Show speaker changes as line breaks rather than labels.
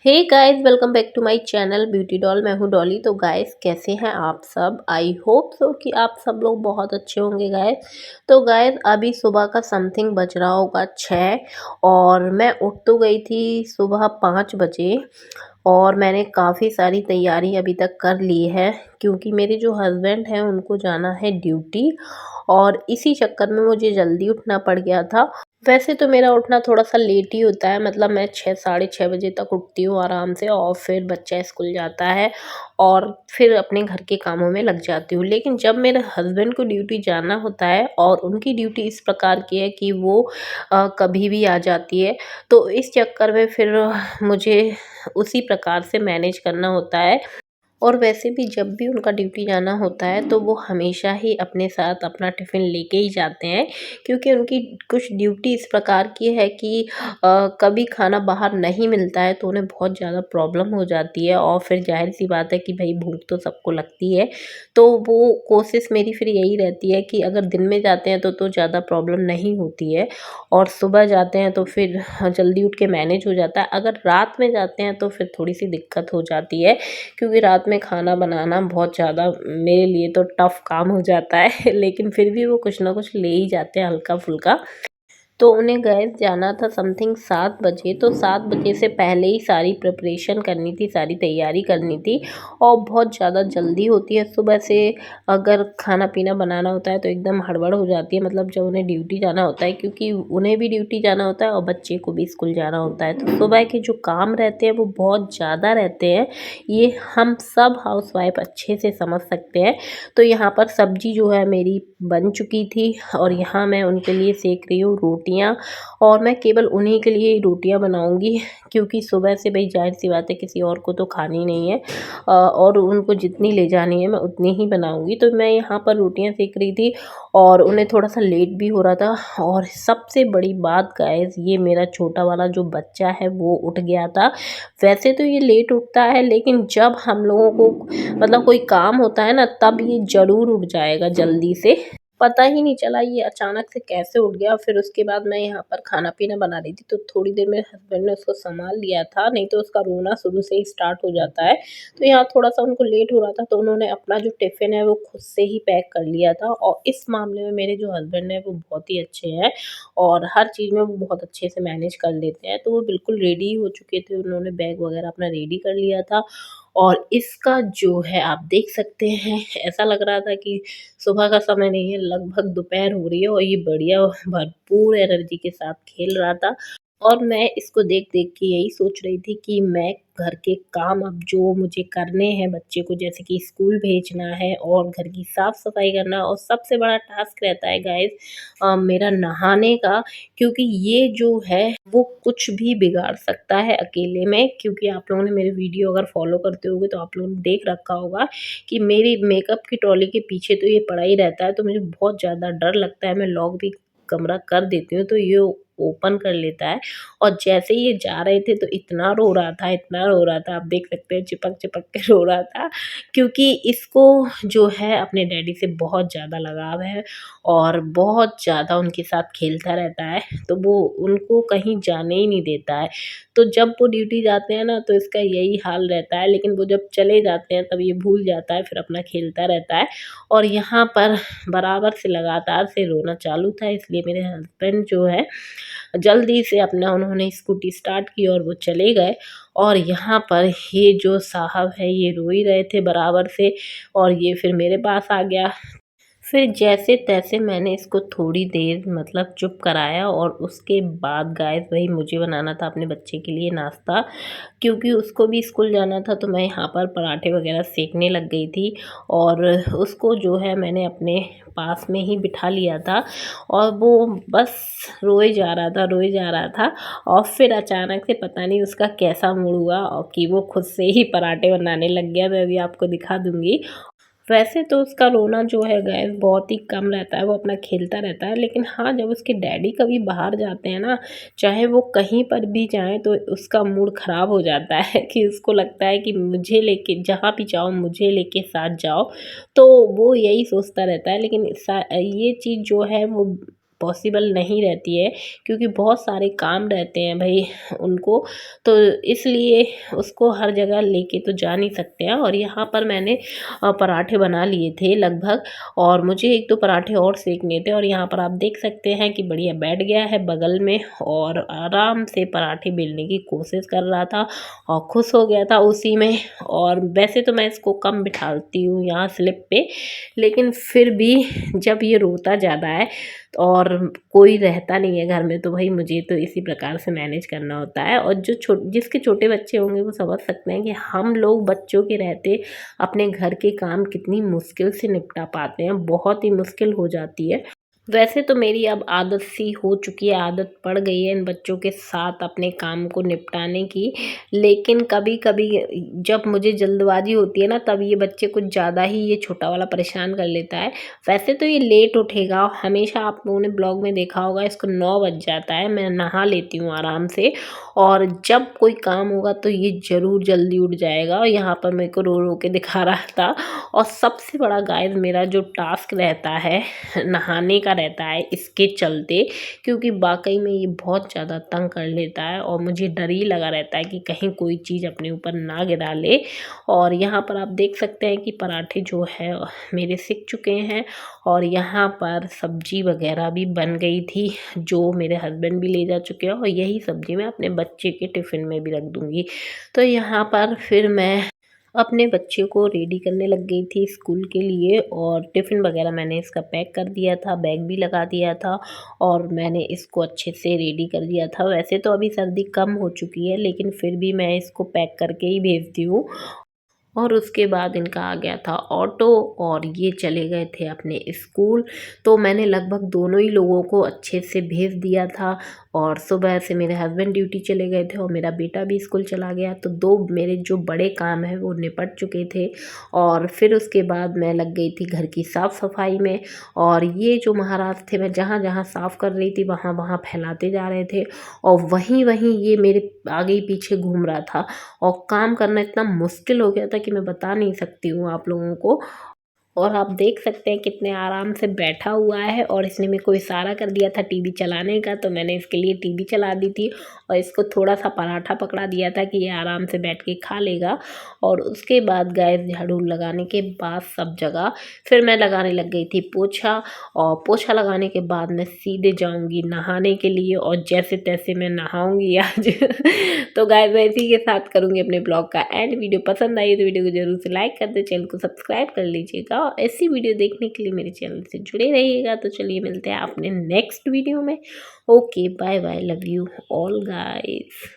Hey guys, welcome back to my channel beauty doll. मैं हूँ डॉली। तो गाइस, कैसे हैं आप सब? आई होप सो कि आप सब लोग बहुत अच्छे होंगे गाइस। तो गाइस, अभी सुबह का समथिंग बज रहा होगा 6 और मैं उठ तो गई थी सुबह 5 बजे। और मैंने काफ़ी सारी तैयारी अभी तक कर ली है, क्योंकि मेरे जो हस्बैंड हैं उनको जाना है ड्यूटी, और इसी चक्कर में मुझे जल्दी उठना पड़ गया था। वैसे तो मेरा उठना थोड़ा-सा लेट ही होता है, मतलब मैं 6 साढ़े 6 बजे तक उठती हूँ आराम से, और फिर बच्चा स्कूल जाता है और फिर अपने घर के कामों में लग जाती हूँ। लेकिन जब मेरे हस्बैंड को ड्यूटी जाना होता है, और उनकी ड्यूटी इस प्रकार की है कि वो कभी भी आ जाती है, तो इस चक्कर में फिर मुझे उसी प्रकार से मैनेज करना होता है। और वैसे भी जब भी उनका ड्यूटी जाना होता है तो वो हमेशा ही अपने साथ अपना टिफ़िन लेके ही जाते हैं, क्योंकि उनकी कुछ ड्यूटी इस प्रकार की है कि कभी खाना बाहर नहीं मिलता है तो उन्हें बहुत ज़्यादा प्रॉब्लम हो जाती है, और फिर ज़ाहिर-सी बात है कि भई भूख तो सबको लगती है। तो वो कोशिश मेरी फिर यही रहती है कि अगर दिन में जाते हैं तो ज़्यादा प्रॉब्लम नहीं होती है, और सुबह जाते हैं तो फिर जल्दी उठ के मैनेज हो जाता है। अगर रात में जाते हैं तो फिर थोड़ी-सी दिक्कत हो जाती है, क्योंकि रात में खाना बनाना बहुत ज़्यादा मेरे लिए तो टफ़ काम हो जाता है लेकिन फिर भी वो कुछ ना कुछ ले ही जाते हैं हल्का-फुल्का। तो उन्हें गए जाना था समथिंग 7 बजे, तो 7 बजे से पहले ही सारी प्रिपरेशन करनी थी, सारी तैयारी करनी थी, और बहुत ज़्यादा जल्दी होती है सुबह से। अगर खाना-पीना बनाना होता है तो एकदम हड़बड़ हो जाती है, मतलब जब उन्हें ड्यूटी जाना होता है, क्योंकि उन्हें भी ड्यूटी जाना होता है और बच्चे को भी स्कूल जाना होता है। तो सुबह के जो काम रहते हैं वो बहुत ज़्यादा रहते हैं, ये हम सब हाउसवाइफ़ अच्छे से समझ सकते हैं। तो यहाँ पर सब्ज़ी जो है मेरी बन चुकी थी, और यहाँ मैं उनके लिए सेक रही हूँ रोटियाँ, और मैं केवल उन्हीं के लिए ही रोटियाँ बनाऊँगी, क्योंकि सुबह से भई ज़ाहिर-सी बात है किसी और को तो खानी नहीं है, और उनको जितनी ले जानी है मैं उतनी ही बनाऊँगी। तो मैं यहाँ पर रोटियाँ सेक रही थी, और उन्हें थोड़ा-सा लेट भी हो रहा था। और सबसे बड़ी बात गाइज़, ये मेरा छोटा वाला जो बच्चा है वो उठ गया था। वैसे तो ये लेट उठता है, लेकिन जब हम लोगों को मतलब कोई काम होता है ना, तब ये ज़रूर उठ जाएगा जल्दी से। पता ही नहीं चला ये अचानक से कैसे उठ गया। फिर उसके बाद मैं यहाँ पर खाना-पीना बना रही थी, तो थोड़ी देर मेरे हस्बैंड ने उसको सँभाल लिया था, नहीं तो उसका रोना शुरू से ही स्टार्ट हो जाता है। तो यहाँ थोड़ा-सा उनको लेट हो रहा था, तो उन्होंने अपना जो टिफ़िन है वो खुद से ही पैक कर लिया था, और इस मामले में मेरे जो हस्बैंड हैं वो बहुत ही अच्छे हैं, और हर चीज़ में वो बहुत अच्छे से मैनेज कर लेते हैं। तो वो बिल्कुल रेडी ही हो चुके थे, उन्होंने बैग वग़ैरह अपना रेडी कर लिया था। और इसका जो है आप देख सकते हैं, ऐसा लग रहा था कि सुबह का समय नहीं है, लगभग दोपहर हो रही है, और ये बढ़िया भरपूर एनर्जी के साथ खेल रहा था। और मैं इसको देख-देख के यही सोच रही थी कि मैं घर के काम अब जो मुझे करने हैं बच्चे को, जैसे कि स्कूल भेजना है और घर की साफ-सफाई करना, और सबसे बड़ा टास्क रहता है गाइज़ मेरा नहाने का, क्योंकि ये जो है वो कुछ भी बिगाड़ सकता है अकेले में। क्योंकि आप लोगों ने मेरी वीडियो अगर फॉलो करते होगे तो आप लोगों ने देख रखा होगा कि मेरी मेकअप की ट्रॉली के पीछे तो ये पड़ा ही रहता है, तो मुझे बहुत ज़्यादा डर लगता है। मैं लॉक भी कमरा कर देती हूँ तो ये ओपन कर लेता है, और जैसे ही ये जा रहे थे तो इतना रो रहा था, इतना रो रहा था, आप देख सकते हैं चिपक-चिपक के रो रहा था, क्योंकि इसको जो है अपने डैडी से बहुत ज़्यादा लगाव है, और बहुत ज़्यादा उनके साथ खेलता रहता है, तो वो उनको कहीं जाने ही नहीं देता है। तो जब वो ड्यूटी जाते हैं ना तो इसका यही हाल रहता है, लेकिन वो जब चले जाते हैं तब ये भूल जाता है, फिर अपना खेलता रहता है। और यहाँ पर बराबर से लगातार से रोना चालू था, इसलिए मेरे हस्बैंड जो है जल्दी से अपना उन्होंने स्कूटी स्टार्ट की और वो चले गए। और यहाँ पर ये जो साहब है ये रो ही रहे थे बराबर से, और ये फिर मेरे पास आ गया। फिर जैसे-तैसे मैंने इसको थोड़ी देर मतलब चुप कराया, और उसके बाद गाइस वही मुझे बनाना था अपने बच्चे के लिए नाश्ता, क्योंकि उसको भी स्कूल जाना था। तो मैं यहाँ पर पराठे वग़ैरह सेकने लग गई थी, और उसको जो है मैंने अपने पास में ही बिठा लिया था, और वो बस रोए जा रहा था, रोए जा रहा था। और फिर अचानक से पता नहीं उसका कैसा मूड हुआ, और कि वो खुद से ही पराठे बनाने लग गया। मैं अभी आपको दिखा दूँगी। वैसे तो उसका रोना जो है गाइस बहुत ही कम रहता है, वो अपना खेलता रहता है। लेकिन हाँ, जब उसके डैडी कभी बाहर जाते हैं ना, चाहे वो कहीं पर भी जाएँ, तो उसका मूड ख़राब हो जाता है कि उसको लगता है कि मुझे लेके जहाँ भी जाओ मुझे लेके साथ जाओ। तो वो यही सोचता रहता है, लेकिन ये चीज़ जो है वो पॉसिबल नहीं रहती है, क्योंकि बहुत सारे काम रहते हैं भाई उनको, तो इसलिए उसको हर जगह लेके तो जा नहीं सकते हैं। और यहाँ पर मैंने पराठे बना लिए थे लगभग, और मुझे 1-2 पराठे और सेकने थे। और यहाँ पर आप देख सकते हैं कि बढ़िया बैठ गया है बगल में और आराम से पराठे बेलने की कोशिश कर रहा था और खुश हो गया था उसी में। और वैसे तो मैं इसको कम बिठाती हूँ यहाँ स्लिप पे, लेकिन फिर भी जब ये रोता ज़्यादा है और कोई रहता नहीं है घर में, तो भाई मुझे तो इसी प्रकार से मैनेज करना होता है। और जो जिसके छोटे बच्चे होंगे वो समझ सकते हैं कि हम लोग बच्चों के रहते अपने घर के काम कितनी मुश्किल से निपटा पाते हैं, बहुत ही मुश्किल हो जाती है। वैसे तो मेरी अब आदत सी हो चुकी है, आदत पड़ गई है इन बच्चों के साथ अपने काम को निपटाने की, लेकिन कभी कभी जब मुझे जल्दबाजी होती है ना, तब ये बच्चे कुछ ज़्यादा ही ये छोटा वाला परेशान कर लेता है। वैसे तो ये लेट उठेगा, हमेशा आप लोगों ने ब्लॉग में देखा होगा इसको 9 बज जाता है, मैं नहा लेती हूँ आराम से, और जब कोई काम होगा तो ये ज़रूर जल्दी उठ जाएगा। और यहाँ पर मेरे को रो रो के दिखा रहा था। और सबसे बड़ा गाइस मेरा जो टास्क रहता है नहाने का रहता है इसके चलते, क्योंकि वाकई में ये बहुत ज़्यादा तंग कर लेता है और मुझे डर ही लगा रहता है कि कहीं कोई चीज़ अपने ऊपर ना गिरा ले। और यहाँ पर आप देख सकते हैं कि पराठे जो है मेरे सिक चुके हैं, और यहाँ पर सब्जी वगैरह भी बन गई थी जो मेरे हस्बैंड भी ले जा चुके हैं, और यही सब्जी मैं अपने बच्चे के टिफ़िन में भी रख दूँगी। तो यहाँ पर फिर मैं अपने बच्चे को रेडी करने लग गई थी स्कूल के लिए, और टिफ़िन वगैरह मैंने इसका पैक कर दिया था, बैग भी लगा दिया था, और मैंने इसको अच्छे से रेडी कर दिया था। वैसे तो अभी सर्दी कम हो चुकी है, लेकिन फिर भी मैं इसको पैक करके ही भेजती हूँ। और उसके बाद इनका आ गया था ऑटो, और ये चले गए थे अपने स्कूल। तो मैंने लगभग दोनों ही लोगों को अच्छे से भेज दिया था, और सुबह से मेरे हस्बैंड ड्यूटी चले गए थे और मेरा बेटा भी स्कूल चला गया, तो 2 मेरे जो बड़े काम हैं वो निपट चुके थे। और फिर उसके बाद मैं लग गई थी घर की साफ़ सफाई में, और ये जो महाराज थे मैं जहाँ जहाँ साफ़ कर रही थी वहाँ वहाँ फैलाते जा रहे थे, और वहीं वहीं ये मेरे आगे पीछे घूम रहा था, और काम करना इतना मुश्किल हो गया था कि मैं बता नहीं सकती हूँ आप लोगों को। और आप देख सकते हैं कितने आराम से बैठा हुआ है, और इसने मेरे को इशारा कर दिया था टीवी चलाने का, तो मैंने इसके लिए टीवी चला दी थी, और इसको थोड़ा सा पराठा पकड़ा दिया था कि ये आराम से बैठ के खा लेगा। और उसके बाद गैस झाड़ू लगाने के बाद सब जगह फिर मैं लगाने लग गई थी पोछा, और पोछा लगाने के बाद मैं सीधे जाऊंगी नहाने के लिए, और जैसे तैसे मैं नहाऊंगी आज तो गाइस मैं इसी के साथ करूंगी अपने ब्लॉग का एंड। वीडियो पसंद आई तो वीडियो को जरूर से लाइक कर दे, चैनल को सब्सक्राइब कर लीजिएगा, और ऐसी वीडियो देखने के लिए मेरे चैनल से जुड़े रहिएगा। तो चलिए मिलते हैं अपने नेक्स्ट वीडियो में। Okay bye bye, love you all guys.